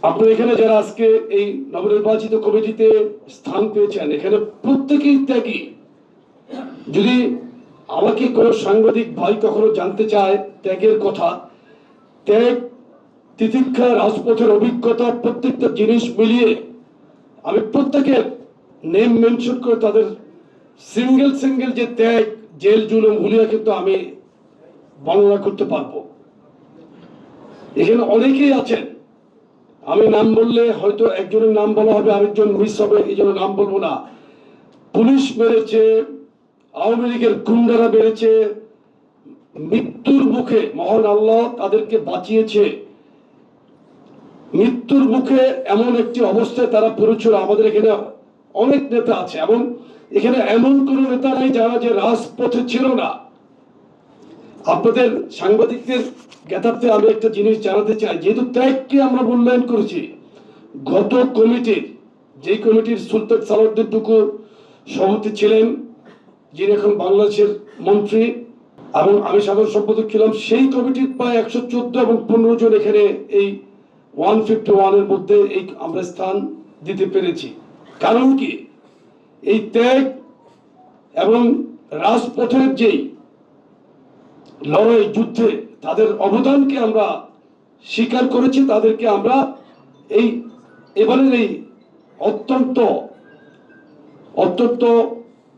আপনারা এখানে যারা আজকে এই নবনির্বাচিত কমিটিতে স্থান পেয়েছেন, এখানে প্রত্যেকেই ত্যাগী। যদি আমাকে কোনো সাংবাদিক ভাই কখনো জানতে চায় ত্যাগের কথা, ত্যাগ, তিতিক্ষা, রাজপথের অভিজ্ঞতা, প্রত্যেকটা জিনিস মিলিয়ে আমি প্রত্যেকের নেম মেনশন করে তাদের সিঙ্গেল যে ত্যাগ, জেল জুলুম হুলিয়া কিন্তু আমি বর্ণনা করতে পারবো। এখানে অনেকেই আছেন, আমি নাম বললে হয়তো একজনের নাম বলা হবে, আরেকজন মিস হবে, এই জন্য নাম বলবো না। পুলিশ মেরেছে, আওয়ামী লীগের গুন্ডারা মেরেছে, মৃত্যুর মুখে মহান আল্লাহ তাদেরকে বাঁচিয়েছে। মৃত্যুর মুখে এমন একটি অবস্থায় তারা পড়েছিল। আমাদের এখানে অনেক নেতা আছে এবং এখানে এমন কোন নেতা নাই যারা যে রাজপথে ছিল না। আপনাদের সাংবাদিকদের জ্ঞাতার্থে আমি একটা জিনিস জানাতে চাই, যেহেতু ত্যাগকে আমরা মূল্যায়ন করেছি, গত কমিটির যে কমিটির সুলতান সালাউদ্দিন টুকু সভাপতি ছিলেন, যিনি এখন বাংলাদেশের মন্ত্রী, এবং আমি সাধারণ সম্পাদক ছিলাম, সেই কমিটির প্রায় 114 এবং 15 জন এখানে এই 151 এর মধ্যে এই আমরা স্থান দিতে পেরেছি। কারণ কি, এই ত্যাগ এবং রাজপথের যেই লড়াই, যুদ্ধে তাদের অবদানকে আমরা স্বীকার করেছি। তাদেরকে আমরা এই এবারের এই অত্যন্ত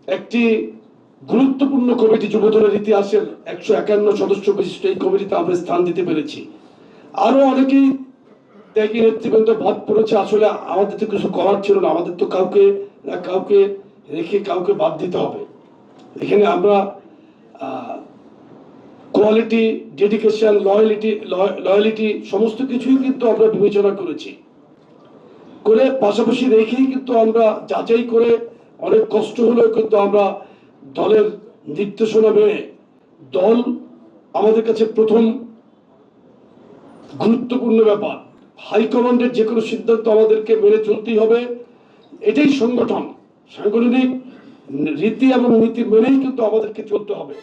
একটি গুরুত্বপূর্ণ কমিটি, যুবদলের ইতিহাসের 151 সদস্য বিশিষ্ট এই কমিটিতে আমরা স্থান দিতে পেরেছি। আরো অনেকেই ত্যাগী নেতৃবৃন্দ বাদ পড়েছে। আসলে আমাদের তো কিছু করার ছিল না, আমাদের তো কাউকে না কাউকে রেখে কাউকে বাদ দিতে হবে। এখানে আমরা কোয়ালিটি, ডেডিকেশন, লয়ালিটি সমস্ত কিছুই কিন্তু আমরা বিবেচনা করেছি, করে পাশাপাশি রেখেই কিন্তু আমরা যাচাই করে, অনেক কষ্ট হলেও কিন্তু আমরা দলের নির্দেশনা মেনে, দল আমাদের কাছে প্রথম গুরুত্বপূর্ণ ব্যাপার। হাইকমান্ডের যে কোনো সিদ্ধান্ত আমাদেরকে মেনে চলতেই হবে। এটাই সংগঠন, সাংগঠনিক রীতি এবং নীতি মেনেই কিন্তু আমাদেরকে চলতে হবে।